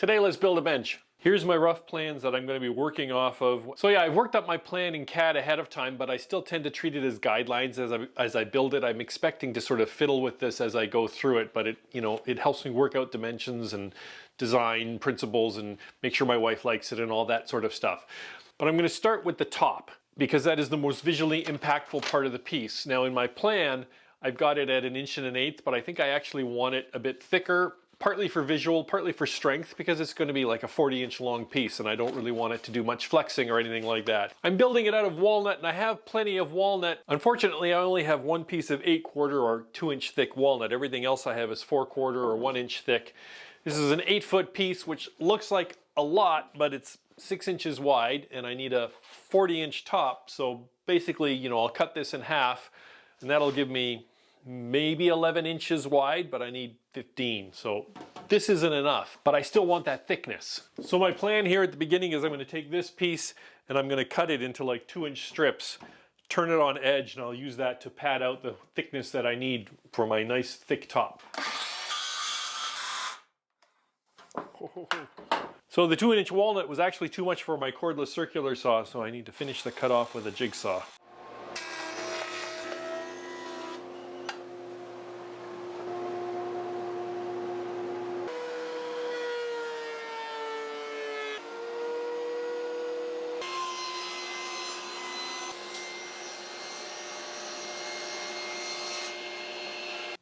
Today let's build a bench. Here's my rough plans that I'm going to be working off of. So yeah, I've worked up my plan in CAD ahead of time, but I still tend to treat it as guidelines as I build it. I'm expecting to sort of fiddle with this as I go through it, but it helps me work out dimensions and design principles and make sure my wife likes it and all that sort of stuff. But I'm going to start with the top because that is the most visually impactful part of the piece. Now in my plan, I've got it at 1 1/8 inches, but I think I actually want it a bit thicker, partly for visual, partly for strength, because it's going to be like a 40-inch long piece and I don't really want it to do much flexing or anything like that. I'm building it out of walnut and I have plenty of walnut. Unfortunately, I only have one piece of 8/4 or 2-inch thick walnut. Everything else I have is 4/4 or 1 inch thick. This is an 8-foot piece, which looks like a lot, but it's 6 inches wide and I need a 40-inch top. So basically, I'll cut this in half and that'll give me maybe 11 inches wide, but I need 15. So this isn't enough, but I still want that thickness. So my plan here at the beginning is I'm going to take this piece and I'm going to cut it into like 2-inch strips, turn it on edge, and I'll use that to pad out the thickness that I need for my nice thick top. So the 2-inch walnut was actually too much for my cordless circular saw, so I need to finish the cut off with a jigsaw.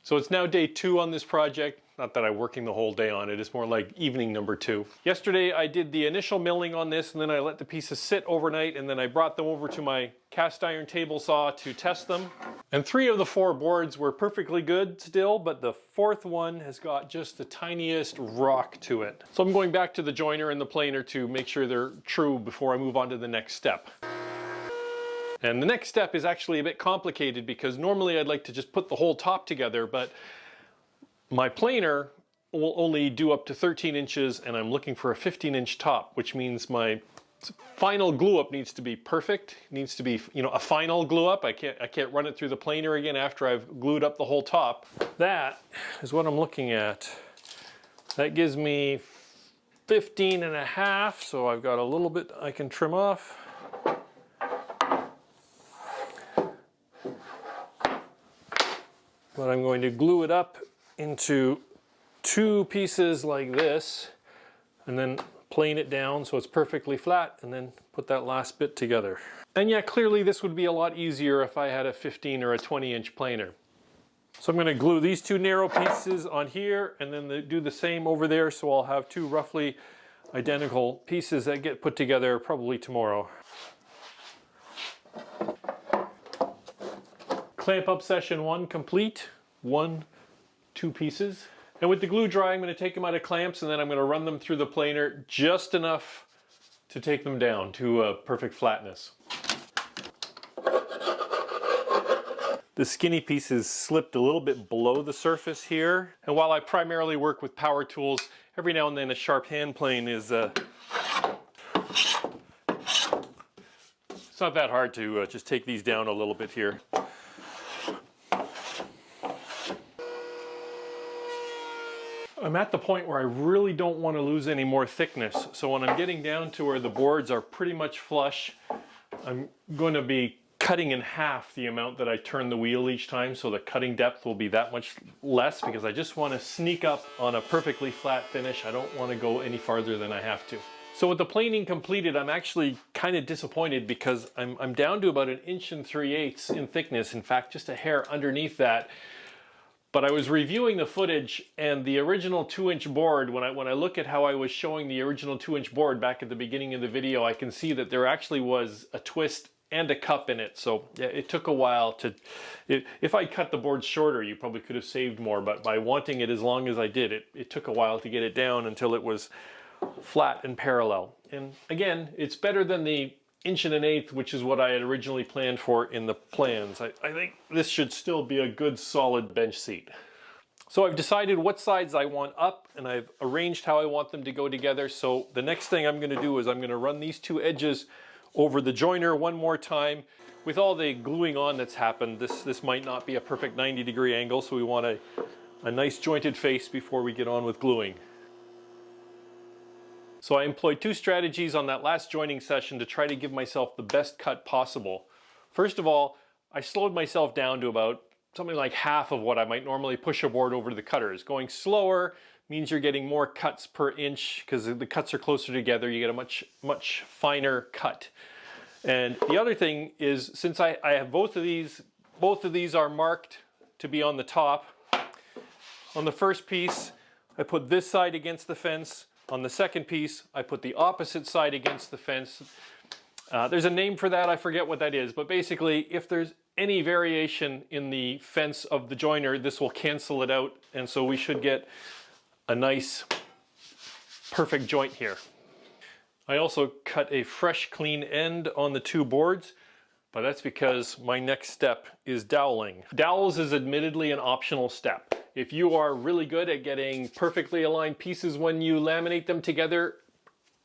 So it's now day 2 on this project. Not that I'm working the whole day on it, it's more like evening number 2. Yesterday I did the initial milling on this and then I let the pieces sit overnight and then I brought them over to my cast iron table saw to test them. And 3 of the 4 boards were perfectly good still, but the 4th one has got just the tiniest rock to it. So I'm going back to the joiner and the planer to make sure they're true before I move on to the next step. And the next step is actually a bit complicated because normally I'd like to just put the whole top together, but my planer will only do up to 13 inches and I'm looking for a 15-inch top, which means my final glue up needs to be perfect. It needs to be, a final glue up. I can't run it through the planer again after I've glued up the whole top. That is what I'm looking at. That gives me 15.5, so I've got a little bit I can trim off. But I'm going to glue it up into 2 pieces like this and then plane it down so it's perfectly flat and then put that last bit together. And yeah, clearly this would be a lot easier if I had a 15 or a 20-inch planer. So I'm going to glue these 2 narrow pieces on here and then do the same over there, so I'll have 2 roughly identical pieces that get put together probably tomorrow. Clamp up session 1 complete. 2 pieces. And with the glue dry, I'm going to take them out of clamps and then I'm going to run them through the planer just enough to take them down to a perfect flatness. The skinny pieces slipped a little bit below the surface here. And while I primarily work with power tools, every now and then a sharp hand plane is it's not that hard to just take these down a little bit here. I'm at the point where I really don't want to lose any more thickness. So when I'm getting down to where the boards are pretty much flush, I'm going to be cutting in half the amount that I turn the wheel each time, so the cutting depth will be that much less because I just want to sneak up on a perfectly flat finish. I don't want to go any farther than I have to. So with the planing completed, I'm actually kind of disappointed because I'm down to about 1 3/8 inches in thickness. In fact, just a hair underneath that. But I was reviewing the footage and the original 2-inch board, when I look at how I was showing the original 2-inch board back at the beginning of the video, I can see that there actually was a twist and a cup in it. So yeah, it took a while to, if I cut the board shorter, you probably could have saved more, but by wanting it as long as I did, it took a while to get it down until it was flat and parallel. And again, it's better than the 1 1/8 inches, which is what I had originally planned for in the plans. I think this should still be a good solid bench seat. So I've decided what sides I want up and I've arranged how I want them to go together. So the next thing I'm going to do is I'm going to run these 2 edges over the joiner one more time. With all the gluing on that's happened, this might not be a perfect 90-degree angle, so we want a nice jointed face before we get on with gluing. So I employed two strategies on that last joining session to try to give myself the best cut possible. First of all, I slowed myself down to about something like half of what I might normally push a board over to the cutters. Going slower means you're getting more cuts per inch because the cuts are closer together. You get a much finer cut. And the other thing is, since I have both of these are marked to be on the top. On the first piece, I put this side against the fence. On the second piece, I put the opposite side against the fence. There's a name for that, I forget what that is, but basically if there's any variation in the fence of the joiner, this will cancel it out, and so we should get a nice perfect joint here. I also cut a fresh clean end on the two boards, but that's because my next step is doweling. Dowels is admittedly an optional step. If you are really good at getting perfectly aligned pieces when you laminate them together,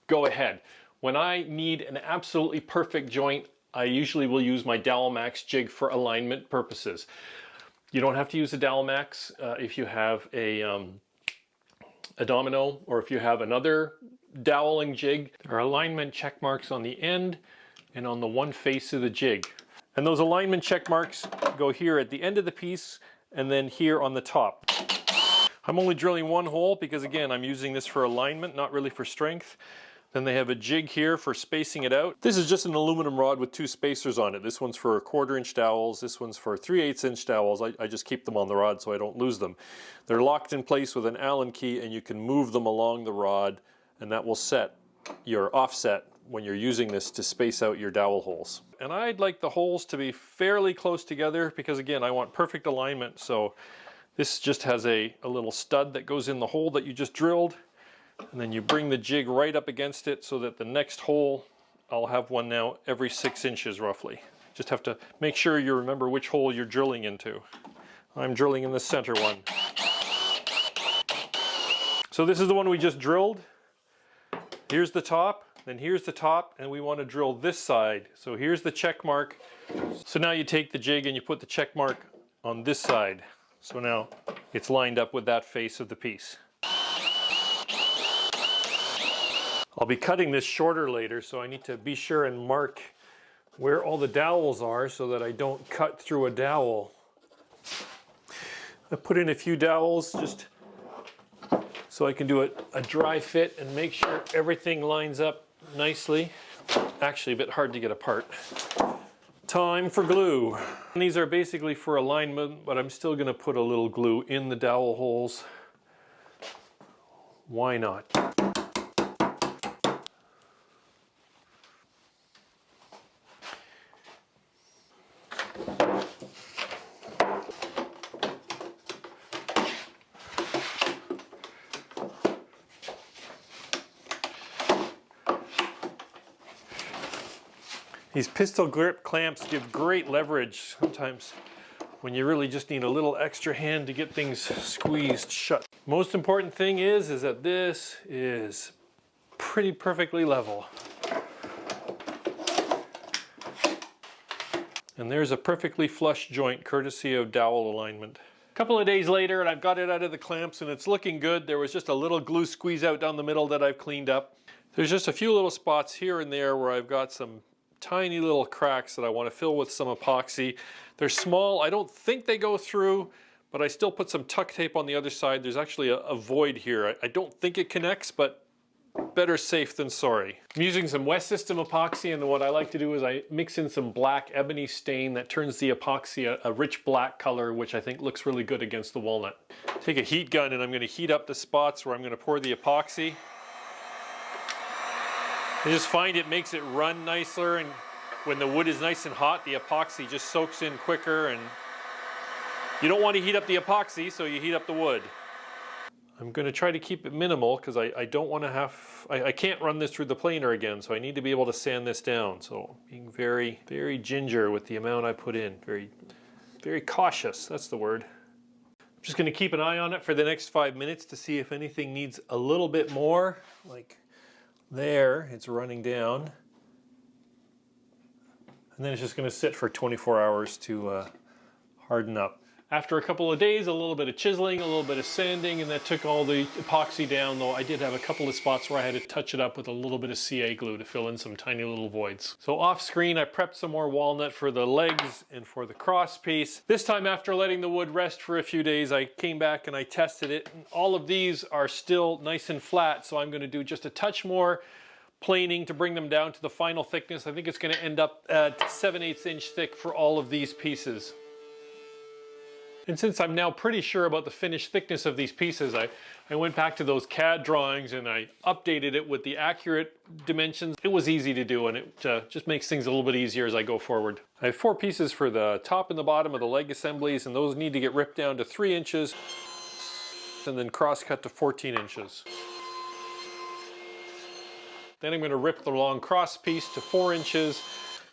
go ahead. When I need an absolutely perfect joint, I usually will use my Dowel Max jig for alignment purposes. You don't have to use a Dowel Max if you have a domino, or if you have another doweling jig. There are alignment check marks on the end and on the one face of the jig. And those alignment check marks go here at the end of the piece and then here on the top. I'm only drilling one hole because, again, I'm using this for alignment, not really for strength. Then they have a jig here for spacing it out. This is just an aluminum rod with two spacers on it. This one's for 1/4 inch dowels. This one's for 3/8 inch dowels. I just keep them on the rod so I don't lose them. They're locked in place with an Allen key, and you can move them along the rod, and that will set your offset when you're using this to space out your dowel holes. And I'd like the holes to be fairly close together because, again, I want perfect alignment. So this just has a little stud that goes in the hole that you just drilled. And then you bring the jig right up against it so that the next hole, I'll have one now every 6 inches roughly. Just have to make sure you remember which hole you're drilling into. I'm drilling in the center one. So this is the one we just drilled. Here's the top, then here's the top, and we want to drill this side. So here's the check mark. So now you take the jig and you put the check mark on this side. So now it's lined up with that face of the piece. I'll be cutting this shorter later, so I need to be sure and mark where all the dowels are so that I don't cut through a dowel. I put in a few dowels just so I can do a dry fit and make sure everything lines up nicely. Actually, a bit hard to get apart. Time for glue. And these are basically for alignment, but I'm still going to put a little glue in the dowel holes. Why not? These pistol grip clamps give great leverage sometimes when you really just need a little extra hand to get things squeezed shut. Most important thing is that this is pretty perfectly level. And there's a perfectly flush joint courtesy of Dowel Alignment. A couple of days later, and I've got it out of the clamps and it's looking good. There was just a little glue squeeze out down the middle that I've cleaned up. There's just a few little spots here and there where I've got some tiny little cracks that I want to fill with some epoxy. They're small. I don't think they go through, but I still put some tuck tape on the other side. There's actually a void here. I don't think it connects, but better safe than sorry. I'm using some West System epoxy, and what I like to do is I mix in some black ebony stain that turns the epoxy a rich black color, which I think looks really good against the walnut. Take a heat gun and I'm going to heat up the spots where I'm going to pour the epoxy. I just find it makes it run nicer, and when the wood is nice and hot, the epoxy just soaks in quicker, and you don't want to heat up the epoxy, so you heat up the wood. I'm going to try to keep it minimal because I don't want to I can't run this through the planer again, so I need to be able to sand this down. So being very, very ginger with the amount I put in. Very, very cautious, that's the word. I'm just going to keep an eye on it for the next 5 minutes to see if anything needs a little bit more, like there, it's running down. And then it's just going to sit for 24 hours to harden up. After a couple of days, a little bit of chiseling, a little bit of sanding, and that took all the epoxy down, though I did have a couple of spots where I had to touch it up with a little bit of CA glue to fill in some tiny little voids. So off screen, I prepped some more walnut for the legs and for the cross piece. This time, after letting the wood rest for a few days, I came back and I tested it. And all of these are still nice and flat, so I'm going to do just a touch more planing to bring them down to the final thickness. I think it's going to end up at 7/8 inch thick for all of these pieces. And since I'm now pretty sure about the finished thickness of these pieces, I went back to those CAD drawings and I updated it with the accurate dimensions. It was easy to do, and it just makes things a little bit easier as I go forward. I have 4 pieces for the top and the bottom of the leg assemblies, and those need to get ripped down to 3 inches and then cross cut to 14 inches. Then I'm going to rip the long cross piece to 4 inches,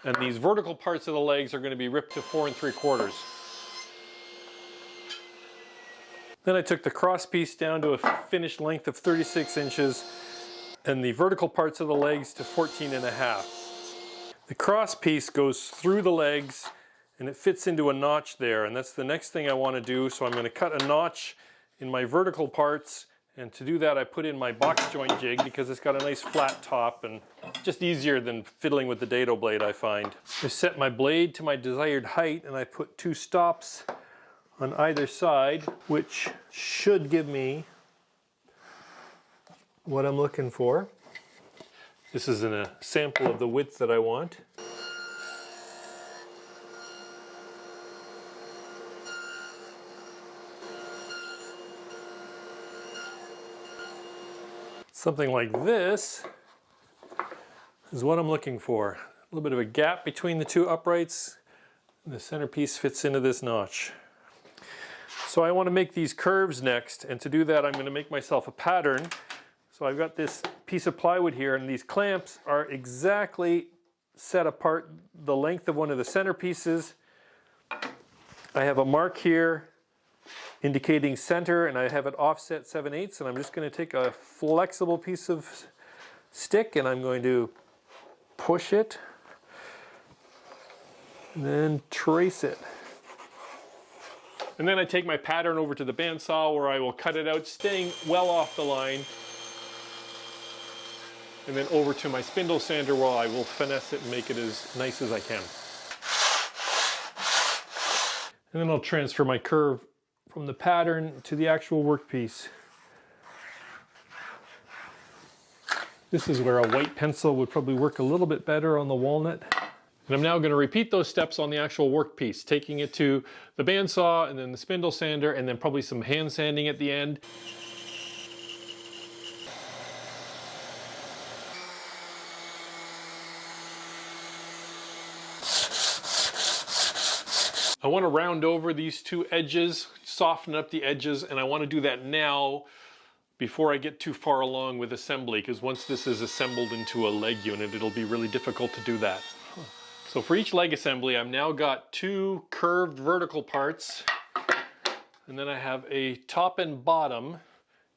and these vertical parts of the legs are going to be ripped to 4 3/4. Then I took the cross piece down to a finished length of 36 inches and the vertical parts of the legs to 14.5. The cross piece goes through the legs and it fits into a notch there, and that's the next thing I want to do. So I'm going to cut a notch in my vertical parts, and to do that I put in my box joint jig because it's got a nice flat top and just easier than fiddling with the dado blade, I find. I set my blade to my desired height and I put 2 stops on either side, which should give me what I'm looking for. This is a sample of the width that I want. Something like this is what I'm looking for. A little bit of a gap between the 2 uprights, and the centerpiece fits into this notch. So I want to make these curves next, and to do that I'm going to make myself a pattern. So I've got this piece of plywood here, and these clamps are exactly set apart the length of one of the centerpieces. I have a mark here indicating center, and I have it offset 7/8, and I'm just going to take a flexible piece of stick and I'm going to push it and then trace it. And then I take my pattern over to the bandsaw where I will cut it out, staying well off the line. And then over to my spindle sander where I will finesse it and make it as nice as I can. And then I'll transfer my curve from the pattern to the actual workpiece. This is where a white pencil would probably work a little bit better on the walnut. And I'm now going to repeat those steps on the actual workpiece, taking it to the bandsaw and then the spindle sander and then probably some hand sanding at the end. I want to round over these 2 edges, soften up the edges, and I want to do that now before I get too far along with assembly, because once this is assembled into a leg unit, it'll be really difficult to do that. So for each leg assembly, I've now got 2 curved vertical parts, and then I have a top and bottom,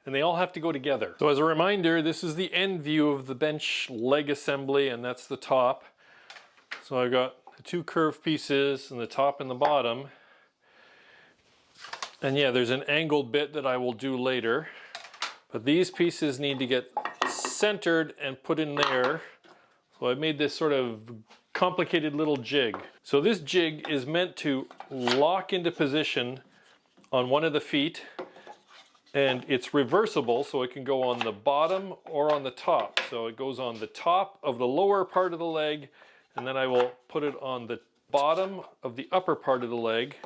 and they all have to go together. So as a reminder, this is the end view of the bench leg assembly, and that's the top. So I've got the 2 curved pieces and the top and the bottom. And yeah, there's an angled bit that I will do later, but these pieces need to get centered and put in there. So I've made this sort of complicated little jig. So this jig is meant to lock into position on one of the feet, and it's reversible, so it can go on the bottom or on the top. So it goes on the top of the lower part of the leg, and then I will put it on the bottom of the upper part of the leg.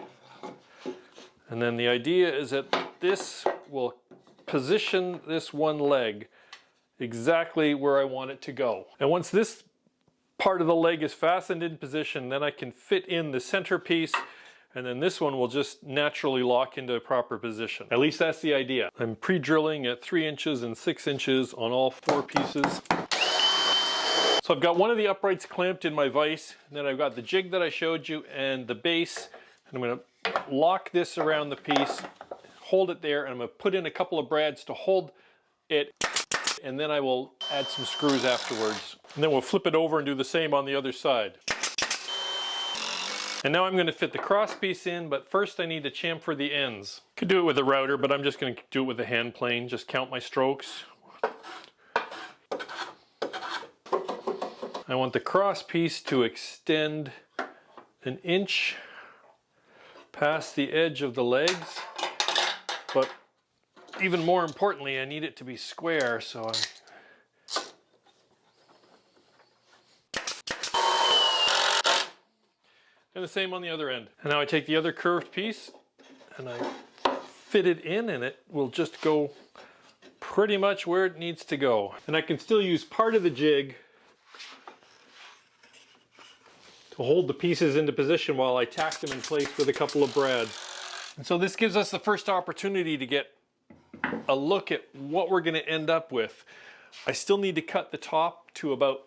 And then the idea is that this will position this one leg exactly where I want it to go. And once this part of the leg is fastened in position, then I can fit in the centerpiece, and then this one will just naturally lock into a proper position. At least that's the idea. I'm pre-drilling at 3 inches and 6 inches on all 4 pieces. So I've got one of the uprights clamped in my vise, and then I've got the jig that I showed you and the base, and I'm going to lock this around the piece, hold it there, and I'm going to put in a couple of brads to hold it, and then I will add some screws afterwards. And then we'll flip it over and do the same on the other side. And now I'm going to fit the cross piece in, but first I need to chamfer the ends. Could do it with a router, but I'm just going to do it with a hand plane. Just count my strokes. I want the cross piece to extend 1 inch past the edge of the legs, but even more importantly, I need it to be square, so and the same on the other end. And now I take the other curved piece and I fit it in, and it will just go pretty much where it needs to go. And I can still use part of the jig to hold the pieces into position while I tack them in place with a couple of brads. And so this gives us the first opportunity to get a look at what we're going to end up with. I still need to cut the top to about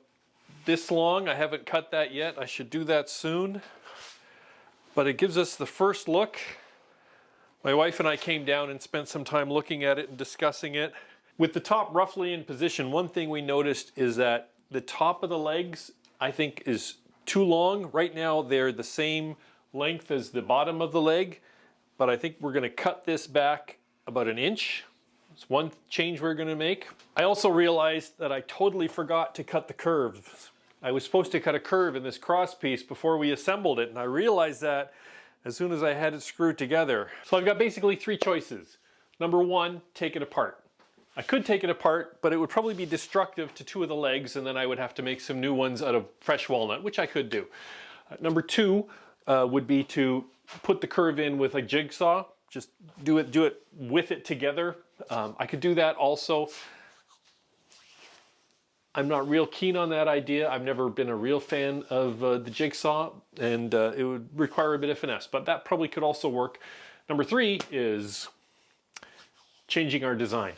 this long. I haven't cut that yet. I should do that soon. But it gives us the first look. My wife and I came down and spent some time looking at it and discussing it. With the top roughly in position, one thing we noticed is that the top of the legs, I think, is too long. Right now they're the same length as the bottom of the leg, but I think we're going to cut this back about 1 inch. It's one change we're going to make. I also realized that I totally forgot to cut the curves. I was supposed to cut a curve in this cross piece before we assembled it, and I realized that as soon as I had it screwed together. So I've got basically 3 choices. Number 1, take it apart. I could take it apart, but it would probably be destructive to 2 of the legs, and then I would have to make some new ones out of fresh walnut, which I could do. Number 2 would be to put the curve in with a jigsaw. Just do it with it together. I could do that also. I'm not real keen on that idea. I've never been a real fan of the jigsaw, and it would require a bit of finesse, but that probably could also work. Number 3 is changing our design.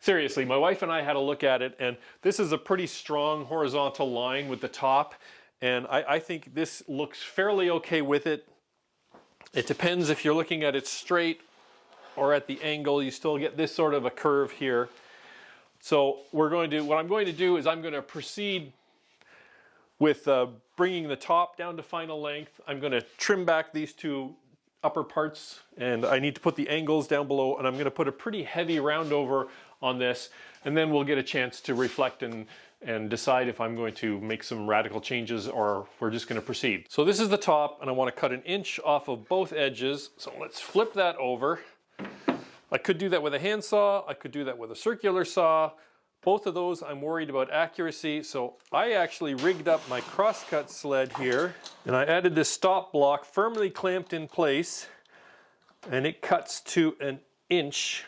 Seriously, my wife and I had a look at it, and this is a pretty strong horizontal line with the top, and I think this looks fairly okay with it. It depends if you're looking at it straight or at the angle. You still get this sort of a curve here. So what I'm going to do is I'm going to proceed with bringing the top down to final length. I'm going to trim back these 2 upper parts, and I need to put the angles down below, and I'm going to put a pretty heavy round over on this, and then we'll get a chance to reflect and decide if I'm going to make some radical changes or we're just going to proceed. So this is the top, and I want to cut 1 inch off of both edges. So let's flip that over. I could do that with a handsaw. I could do that with a circular saw. Both of those I'm worried about accuracy, so I actually rigged up my crosscut sled here, and I added this stop block firmly clamped in place, and it cuts to 1 inch.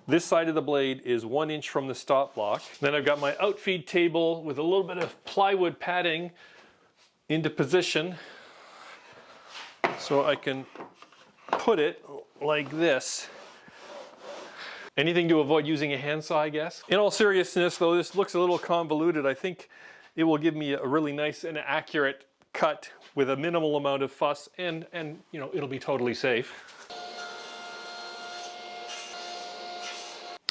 This side of the blade is 1 inch from the stop block. Then I've got my outfeed table with a little bit of plywood padding into position, so I can put it like this. Anything to avoid using a handsaw, I guess. In all seriousness, though, this looks a little convoluted. I think it will give me a really nice and accurate cut with a minimal amount of fuss, and you know, it'll be totally safe.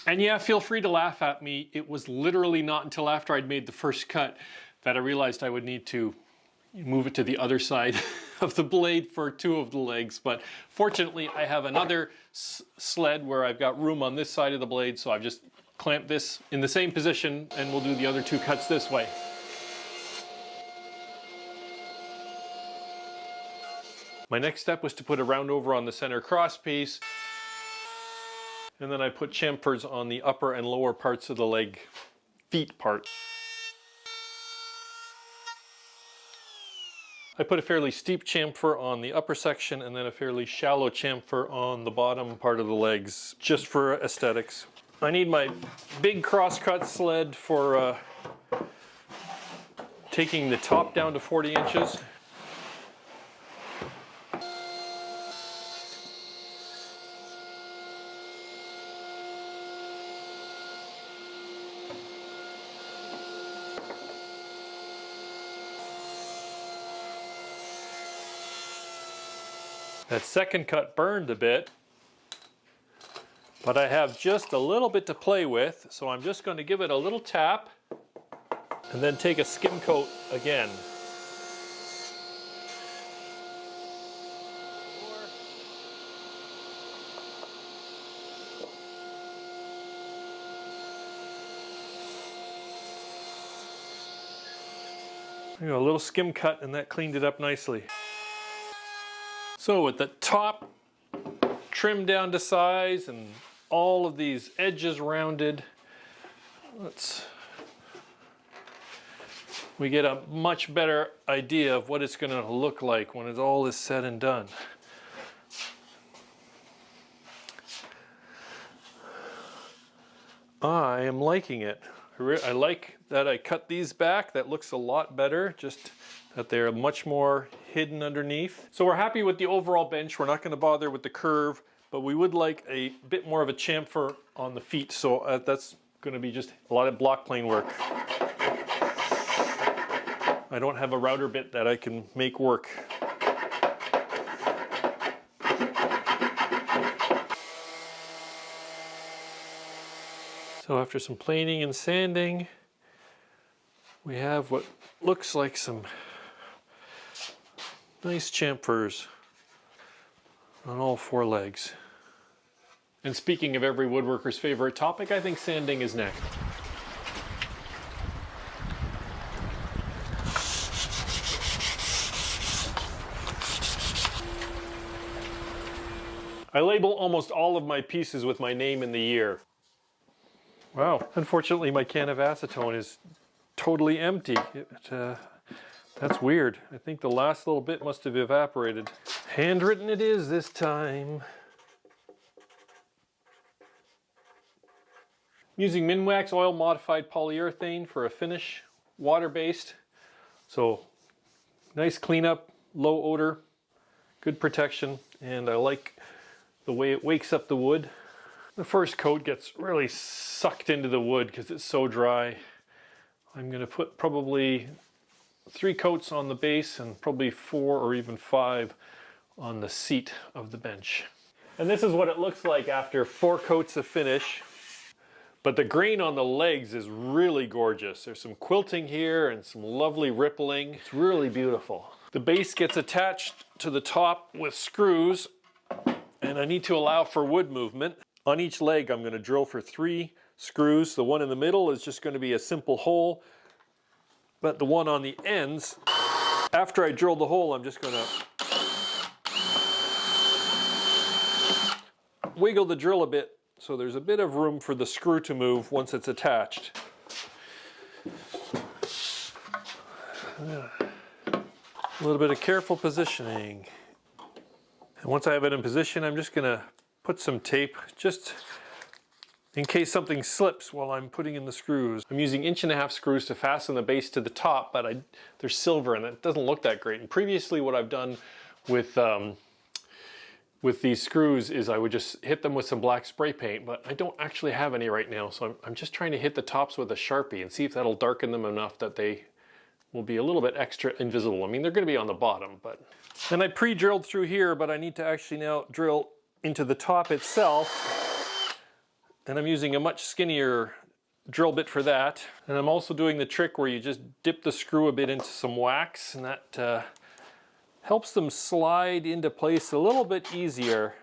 And yeah, feel free to laugh at me. It was literally not until after I'd made the first cut that I realized I would need to move it to the other side of the blade for 2 of the legs. But fortunately, I have another sled where I've got room on this side of the blade, so I've just clamped this in the same position, and we'll do the other 2 cuts this way. My next step was to put a round over on the center cross piece, and then I put chamfers on the upper and lower parts of the leg feet part. I put a fairly steep chamfer on the upper section and then a fairly shallow chamfer on the bottom part of the legs, just for aesthetics. I need my big crosscut sled for taking the top down to 40 inches. That second cut burned a bit, but I have just a little bit to play with, so I'm just going to give it a little tap and then take a skim coat again. You know, a little skim cut and that cleaned it up nicely. So with the top trimmed down to size and all of these edges rounded, we get a much better idea of what it's going to look like when it's all is said and done. I am liking it. I like that I cut these back. That looks a lot better, just that they're much more hidden underneath. So we're happy with the overall bench. We're not going to bother with the curve, but we would like a bit more of a chamfer on the feet. So that's going to be just a lot of block plane work. I don't have a router bit that I can make work. So after some planing and sanding, we have what looks like some nice chamfers on all four legs. And speaking of every woodworker's favorite topic, I think sanding is next. I label almost all of my pieces with my name and the year. Wow, unfortunately my can of acetone is totally empty. That's weird. I think the last little bit must have evaporated. Handwritten it is this time. I'm using Minwax oil modified polyurethane for a finish, water-based. So nice cleanup, low odor, good protection, and I like the way it wakes up the wood. The first coat gets really sucked into the wood because it's so dry. I'm going to put probably 3 coats on the base and probably 4 or even 5 on the seat of the bench. And this is what it looks like after 4 coats of finish. But the grain on the legs is really gorgeous. There's some quilting here and some lovely rippling. It's really beautiful. The base gets attached to the top with screws, and I need to allow for wood movement. On each leg, I'm going to drill for 3 screws. The one in the middle is just going to be a simple hole, but the one on the ends, after I drill the hole, I'm just going to wiggle the drill a bit so there's a bit of room for the screw to move once it's attached. A little bit of careful positioning. And once I have it in position, I'm just going to put some tape just in case something slips while I'm putting in the screws. I'm using 1.5-inch screws to fasten the base to the top, but they're silver and it doesn't look that great. And previously what I've done with these screws is I would just hit them with some black spray paint, but I don't actually have any right now, so I'm just trying to hit the tops with a Sharpie and see if that'll darken them enough that they will be a little bit extra invisible. I mean, they're going to be on the bottom, but... And I pre-drilled through here, but I need to actually now drill into the top itself, and I'm using a much skinnier drill bit for that. And I'm also doing the trick where you just dip the screw a bit into some wax, and that helps them slide into place a little bit easier.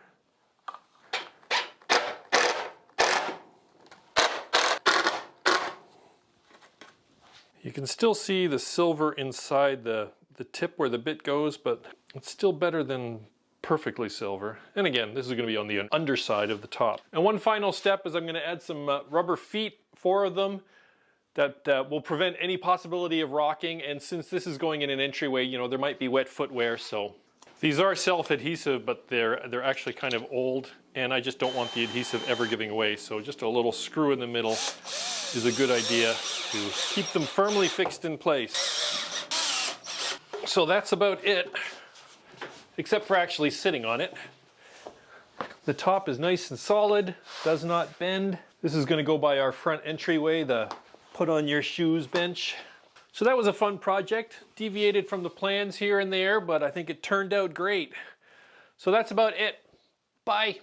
You can still see the silver inside the tip where the bit goes, but it's still better than perfectly silver. And again, this is going to be on the underside of the top. And one final step is I'm going to add some rubber feet, 4 of them, that will prevent any possibility of rocking. And since this is going in an entryway, you know, there might be wet footwear, so these are self-adhesive, but they're actually kind of old, and I just don't want the adhesive ever giving away. So just a little screw in the middle is a good idea to keep them firmly fixed in place. So that's about it, except for actually sitting on it. The top is nice and solid, does not bend. This is going to go by our front entryway, the put on your shoes bench. So that was a fun project. Deviated from the plans here and there, but I think it turned out great. So that's about it. Bye.